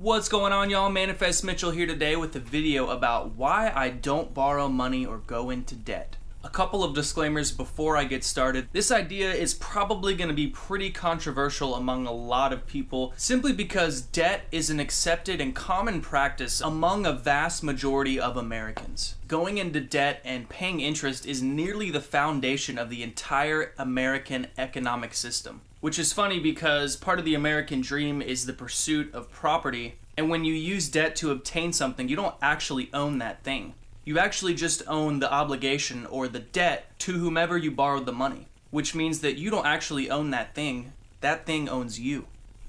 What's going on, y'all? Manifest Mitchell here today with a video about why I don't borrow money or go into debt. A couple of disclaimers before I get started. This idea is probably going to be pretty controversial among a lot of people simply because debt is an accepted and common practice among a vast majority of Americans. Going into debt and paying interest is nearly the foundation of the entire American economic system. Which is funny because part of the American dream is the pursuit of property, and when you use debt to obtain something, you don't actually own that thing. You actually just own the obligation or the debt to whomever you borrowed the money, which means that you don't actually own that thing owns you.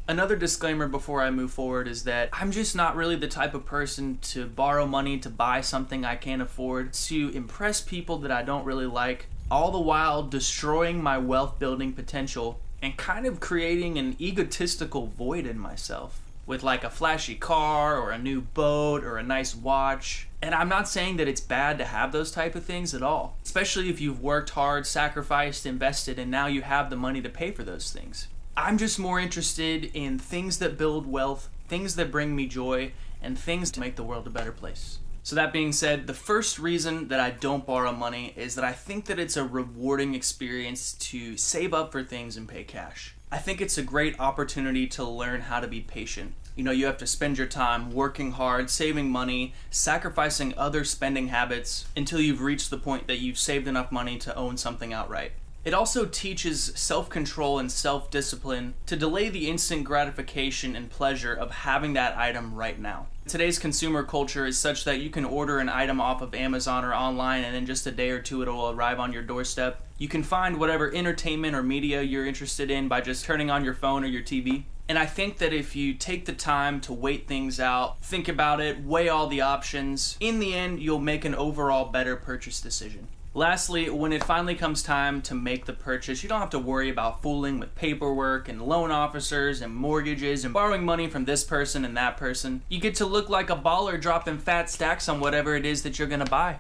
Another disclaimer before I move forward is that I'm just not really the type of person to borrow money to buy something I can't afford, to impress people that I don't really like, all the while destroying my wealth building potential and kind of creating an egotistical void in myself with like a flashy car or a new boat or a nice watch. And I'm not saying that it's bad to have those type of things at all, especially if you've worked hard, sacrificed, invested, and now you have the money to pay for those things. I'm just more interested in things that build wealth, things that bring me joy, and things to make the world a better place. So that being said, the first reason that I don't borrow money is that I think that it's a rewarding experience to save up for things and pay cash. I think it's a great opportunity to learn how to be patient. You know, you have to spend your time working hard, saving money, sacrificing other spending habits until you've reached the point that you've saved enough money to own something outright. It also teaches self-control and self-discipline to delay the instant gratification and pleasure of having that item right now. Today's consumer culture is such that you can order an item off of Amazon or online and in just a day or two it'll arrive on your doorstep. You can find whatever entertainment or media you're interested in by just turning on your phone or your TV. And I think that if you take the time to wait things out, think about it, weigh all the options, in the end you'll make an overall better purchase decision. Lastly, when it finally comes time to make the purchase, you don't have to worry about fooling with paperwork and loan officers and mortgages and borrowing money from this person and that person. You get to look like a baller dropping fat stacks on whatever it is that you're gonna buy.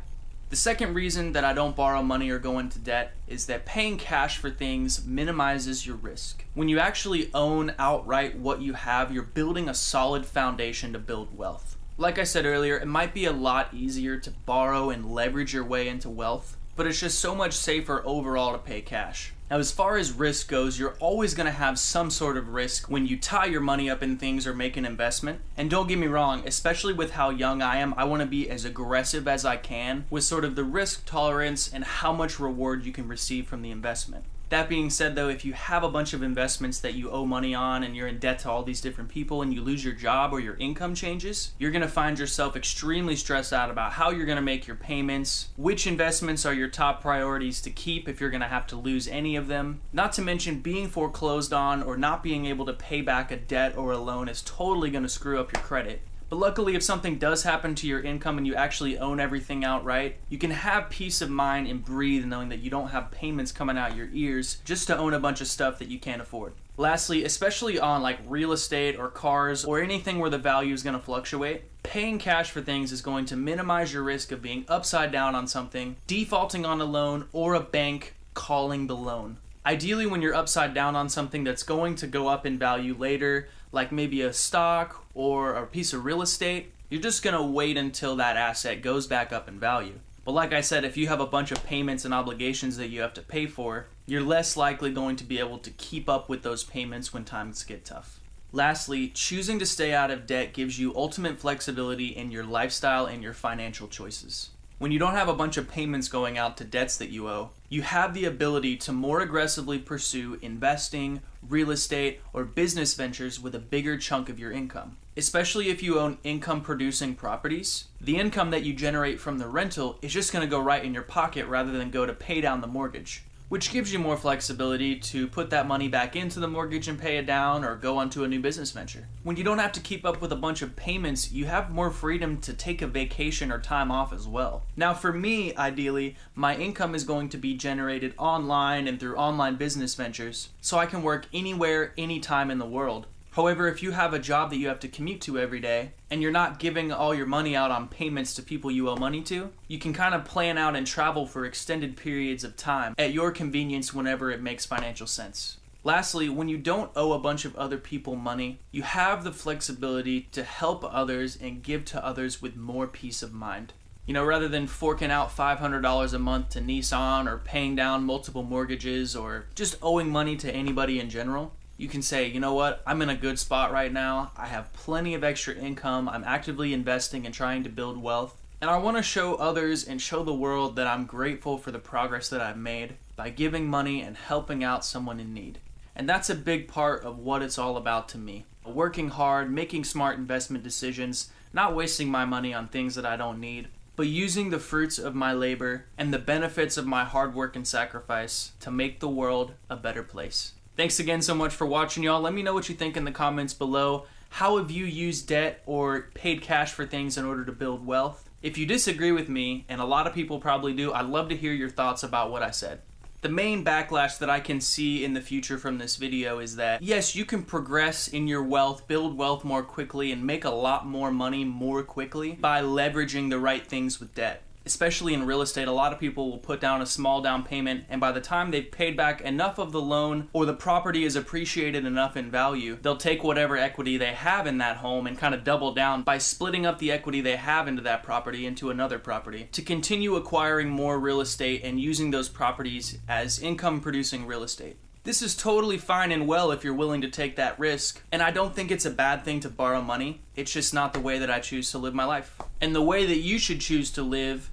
The second reason that I don't borrow money or go into debt is that paying cash for things minimizes your risk. When you actually own outright what you have, you're building a solid foundation to build wealth. Like I said earlier, it might be a lot easier to borrow and leverage your way into wealth, but it's just so much safer overall to pay cash. Now, as far as risk goes, you're always going to have some sort of risk when you tie your money up in things or make an investment. And don't get me wrong, especially with how young I am, I want to be as aggressive as I can with sort of the risk tolerance and how much reward you can receive from the investment. That being said though, if you have a bunch of investments that you owe money on and you're in debt to all these different people and you lose your job or your income changes, you're gonna find yourself extremely stressed out about how you're gonna make your payments, which investments are your top priorities to keep if you're gonna have to lose any of them. Not to mention being foreclosed on or not being able to pay back a debt or a loan is totally gonna screw up your credit. But luckily, if something does happen to your income and you actually own everything outright, you can have peace of mind and breathe knowing that you don't have payments coming out your ears just to own a bunch of stuff that you can't afford. Lastly, especially on like real estate or cars or anything where the value is going to fluctuate, paying cash for things is going to minimize your risk of being upside down on something, defaulting on a loan, or a bank calling the loan. Ideally, when you're upside down on something that's going to go up in value later, like maybe a stock or a piece of real estate, you're just gonna wait until that asset goes back up in value. But like I said, if you have a bunch of payments and obligations that you have to pay for, you're less likely going to be able to keep up with those payments when times get tough. Lastly, choosing to stay out of debt gives you ultimate flexibility in your lifestyle and your financial choices. When you don't have a bunch of payments going out to debts that you owe, you have the ability to more aggressively pursue investing, real estate, or business ventures with a bigger chunk of your income. Especially if you own income-producing properties, the income that you generate from the rental is just going to go right in your pocket rather than go to pay down the mortgage, which gives you more flexibility to put that money back into the mortgage and pay it down or go onto a new business venture. When you don't have to keep up with a bunch of payments, you have more freedom to take a vacation or time off as well. Now for me, ideally, my income is going to be generated online and through online business ventures, so I can work anywhere, anytime in the world. However, if you have a job that you have to commute to every day, and you're not giving all your money out on payments to people you owe money to, you can kind of plan out and travel for extended periods of time at your convenience whenever it makes financial sense. Lastly, when you don't owe a bunch of other people money, you have the flexibility to help others and give to others with more peace of mind. You know, rather than forking out $500 a month to Nissan or paying down multiple mortgages or just owing money to anybody in general, you can say, you know what, I'm in a good spot right now. I have plenty of extra income. I'm actively investing and trying to build wealth. And I want to show others and show the world that I'm grateful for the progress that I've made by giving money and helping out someone in need. And that's a big part of what it's all about to me. Working hard, making smart investment decisions, not wasting my money on things that I don't need, but using the fruits of my labor and the benefits of my hard work and sacrifice to make the world a better place. Thanks again so much for watching, y'all. Let me know what you think in the comments below. How have you used debt or paid cash for things in order to build wealth? If you disagree with me, and a lot of people probably do, I'd love to hear your thoughts about what I said. The main backlash that I can see in the future from this video is that, yes, you can progress in your wealth, build wealth more quickly, and make a lot more money more quickly by leveraging the right things with debt. Especially in real estate, a lot of people will put down a small down payment, and by the time they've paid back enough of the loan or the property is appreciated enough in value, they'll take whatever equity they have in that home and kind of double down by splitting up the equity they have into that property into another property to continue acquiring more real estate and using those properties as income producing real estate. This is totally fine and well if you're willing to take that risk, and I don't think it's a bad thing to borrow money. It's just not the way that I choose to live my life. And the way that you should choose to live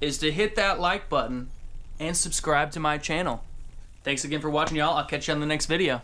is to hit that like button and subscribe to my channel. Thanks again for watching, y'all. I'll catch you on the next video.